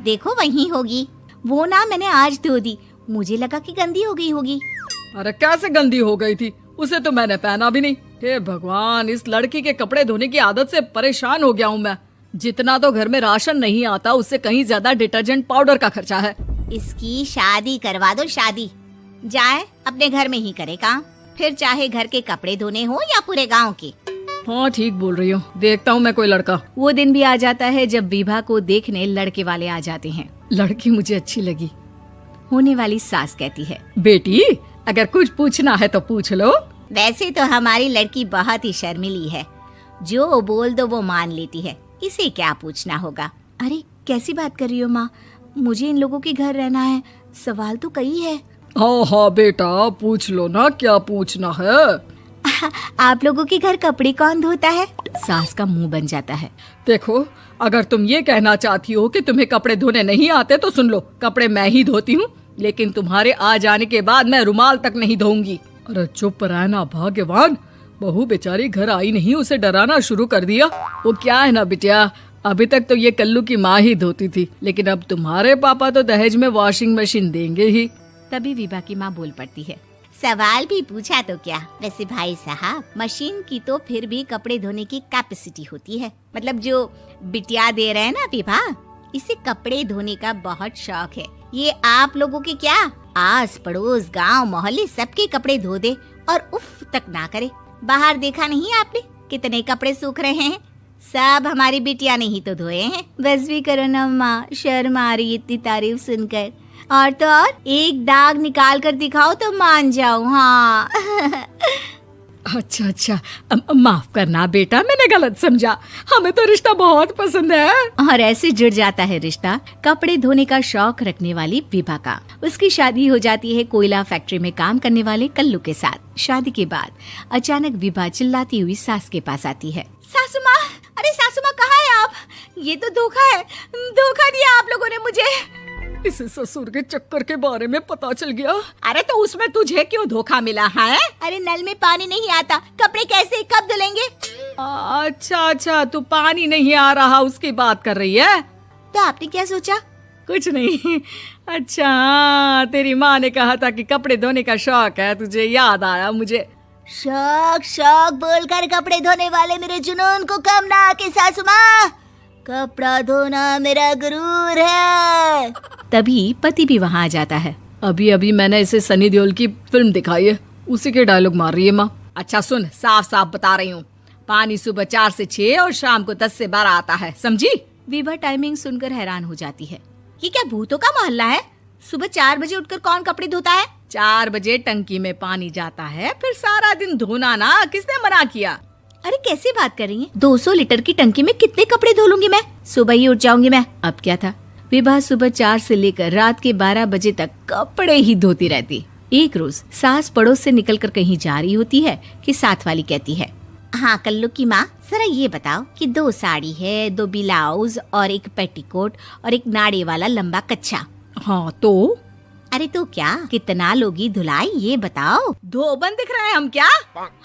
देखो वही होगी। वो ना मैंने आज धो दी, मुझे लगा कि गंदी हो गई होगी। अरे कैसे गंदी हो गई थी, उसे तो मैंने पहना भी नहीं। हे भगवान, इस लड़की के कपड़े धोने की आदत से परेशान हो गया हूँ मैं। जितना तो घर में राशन नहीं आता, उससे कहीं ज्यादा डिटर्जेंट पाउडर का खर्चा है। इसकी शादी करवा दो, शादी। जाए अपने घर में ही करे काम, फिर चाहे घर के कपड़े धोने हो या पूरे गांव के। हाँ ठीक बोल रही हूँ, देखता हूँ मैं कोई लड़का। वो दिन भी आ जाता है जब विभा को देखने लड़के वाले आ जाते हैं। लड़की मुझे अच्छी लगी। होने वाली सास कहती है, बेटी अगर कुछ पूछना है तो पूछ लो। वैसे तो हमारी लड़की बहुत ही शर्मीली है, जो बोल दो वो मान लेती है, इसे क्या पूछना होगा। अरे कैसी बात कर रही हो माँ, मुझे इन लोगों के घर रहना है, सवाल तो कई है। हाँ हाँ बेटा, पूछ लो ना, क्या पूछना है। आप लोगों के घर कपड़े कौन धोता है? सास का मुंह बन जाता है। देखो, अगर तुम ये कहना चाहती हो कि तुम्हें कपड़े धोने नहीं आते तो सुन लो, कपड़े मैं ही धोती हूँ, लेकिन तुम्हारे आ जाने के बाद मैं रुमाल तक नहीं धोऊंगी। अरे चुप रहना भाग्यवान, बहू बेचारी घर आई नहीं, उसे डराना शुरू कर दिया। वो क्या है ना बिटिया, अभी तक तो ये कल्लू की माँ ही धोती थी, लेकिन अब तुम्हारे पापा तो दहेज में वॉशिंग मशीन देंगे ही। तभी विभा की माँ बोल पड़ती है, सवाल भी पूछा तो क्या। वैसे भाई साहब, मशीन की तो फिर भी कपड़े धोने की कैपेसिटी होती है। मतलब जो बिटिया दे रहे हैं ना विभा, इसे कपड़े धोने का बहुत शौक है। ये आप लोगों के क्या, आस पड़ोस गांव मोहल्ले सबके कपड़े धो दे और उफ तक ना करे। बाहर देखा नहीं आपने कितने कपड़े सूख रहे हैं, सब हमारी बिटिया ने ही तो धोए हैं। बस भी करो ना माँ, शर्म आ रही इतनी तारीफ सुनकर। और तो और एक दाग निकाल कर दिखाओ तो मान जाओ। हाँ अच्छा अच्छा, माफ करना बेटा, मैंने गलत समझा, हमें तो रिश्ता बहुत पसंद है। और ऐसे जुड़ जाता है रिश्ता कपड़े धोने का शौक रखने वाली विभा का। उसकी शादी हो जाती है कोयला फैक्ट्री में काम करने वाले कल्लू के साथ। शादी के बाद अचानक विभा चिल्लाती हुई सास के पास आती है। सासू माँ, अरे सासू माँ कहाँ है आप? ये तो धोखा है, धोखा दिया आप लोगों ने मुझे। इसे ससुर के चक्कर के बारे में पता चल गया। अरे तो उसमें तुझे क्यों धोखा मिला है? अरे नल में पानी नहीं आता, कपड़े कैसे कब धुलेंगे? अच्छा अच्छा, तू पानी नहीं आ रहा उसकी बात कर रही है। तो आपने क्या सोचा? कुछ नहीं। अच्छा हाँ, तेरी माँ ने कहा था कि कपड़े धोने का शौक है तुझे, याद आया मुझे। शौक शौक बोलकर कपड़े धोने वाले मेरे जुनून को कम ना आके सासू माँ, कपड़ा धोना मेरा गुरूर है। तभी पति भी वहाँ आ जाता है। अभी अभी मैंने इसे सनी देओल की फिल्म दिखाई है, उसी के डायलॉग मार रही है माँ। अच्छा सुन, साफ साफ बता रही हूँ, पानी सुबह 4 से 6 और शाम को 10 से 12 आता है, समझी? विभा टाइमिंग सुनकर हैरान हो जाती है। ये क्या भूतों का मोहल्ला है? सुबह 4 बजे उठकर कौन कपड़े धोता है? 4 बजे टंकी में पानी जाता है, फिर सारा दिन धोना ना, किसने मना किया? अरे कैसी बात कर रही है? 200 लीटर की टंकी में कितने कपड़े धो लूंगी मैं, सुबह ही उठ जाऊंगी मैं। अब क्या था, विभा सुबह 4 से लेकर रात के 12 बजे तक कपड़े ही धोती रहती। एक रोज सास पड़ोस से निकलकर कहीं जा रही होती है कि साथ वाली कहती है, हाँ कल्लू की माँ, जरा ये बताओ कि 2 साड़ी है, 2 ब्लाउज और एक पेटीकोट और एक नाड़े वाला लंबा कच्छा। हाँ तो? अरे तो क्या, कितना लोगी धुलाई ये बताओ। धोबन दिख रहे हैं हम क्या?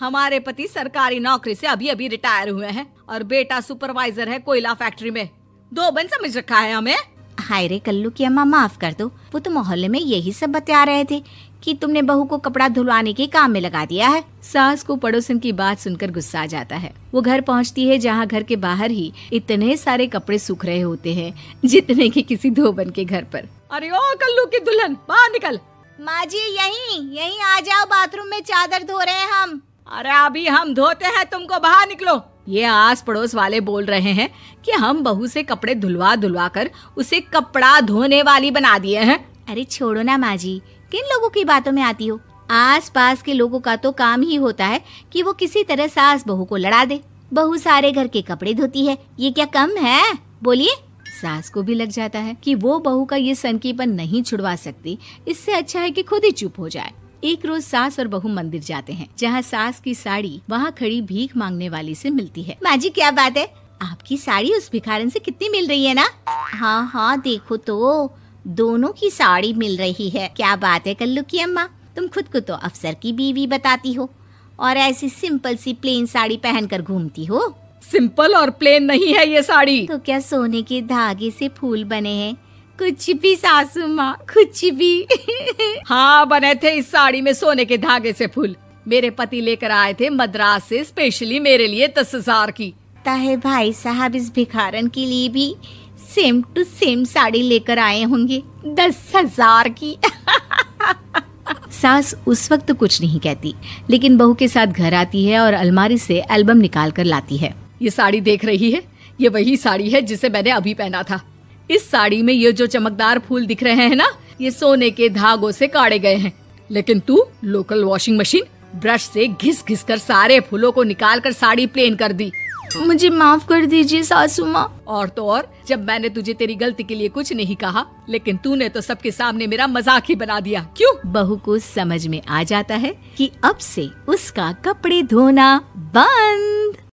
हमारे पति सरकारी नौकरी से अभी अभी रिटायर हुए हैं और बेटा सुपरवाइजर है कोयला फैक्ट्री में। धोबन समझ रखा है हमें? हाय रे कल्लू की अम्मा, माफ कर दो, वो तो मोहल्ले में यही सब बता रहे थे कि तुमने बहू को कपड़ा धुलवाने के काम में लगा दिया है। सास को पड़ोसन की बात सुनकर गुस्सा आ जाता है। वो घर पहुंचती है जहां घर के बाहर ही इतने सारे कपड़े सूख रहे होते हैं जितने कि किसी धोबन के घर पर। अरे ओ कल्लू की दुल्हन, बाहर निकल। माँ जी यहीं आ जाओ, बाथरूम में चादर धो रहे हैं हम। अरे अभी हम धोते हैं, तुमको बाहर निकलो। ये आस पड़ोस वाले बोल रहे हैं कि हम बहू से कपड़े धुलवा कर उसे कपड़ा धोने वाली बना दिए हैं। अरे छोड़ो ना माँ जी, किन लोगों की बातों में आती हो? आस पास के लोगों का तो काम ही होता है कि वो किसी तरह सास बहू को लड़ा दे। बहू सारे घर के कपड़े धोती है, ये क्या कम है? बोलिए। सास को भी लग जाता है कि वो बहू का ये सनकीपन नहीं छुड़वा सकती, इससे अच्छा है कि खुद ही चुप हो जाए। एक रोज सास और बहू मंदिर जाते हैं, जहाँ सास की साड़ी वहाँ खड़ी भीख मांगने वाली से मिलती है। माँ जी क्या बात है, आपकी साड़ी उस भिखारन से कितनी मिल रही है ना? हाँ हाँ देखो तो, दोनों की साड़ी मिल रही है। क्या बात है कल्लू की अम्मा, तुम खुद को तो अफसर की बीवी बताती हो और ऐसी सिंपल सी प्लेन साड़ी पहनकर घूमती हो। सिंपल और प्लेन नहीं है ये साड़ी। तो क्या सोने के धागे से फूल बने हैं, कुछ भी सासू माँ, कुछ भी। हाँ, बने थे इस साड़ी में सोने के धागे से फूल। मेरे पति लेकर आए थे मद्रास से स्पेशली मेरे लिए 10,000 की। ताहे भाई साहब इस भिखारन के लिए भी सेम टू सेम साड़ी लेकर आए होंगे 10,000 की। सास उस वक्त तो कुछ नहीं कहती, लेकिन बहू के साथ घर आती है और अलमारी से एल्बम निकाल कर लाती है। ये साड़ी देख रही है, ये वही साड़ी है जिसे मैंने अभी पहना था। इस साड़ी में ये जो चमकदार फूल दिख रहे हैं ना, ये सोने के धागों से काढ़े गए हैं। लेकिन तू लोकल वॉशिंग मशीन ब्रश से घिस घिस कर सारे फूलों को निकाल कर साड़ी प्लेन कर दी। मुझे माफ कर दीजिए सासू माँ। और तो और, जब मैंने तुझे तेरी गलती के लिए कुछ नहीं कहा, लेकिन तूने तो सबके सामने मेरा मजाक ही बना दिया। क्यों? बहू को समझ में आ जाता है कि अब से उसका कपड़े धोना बंद।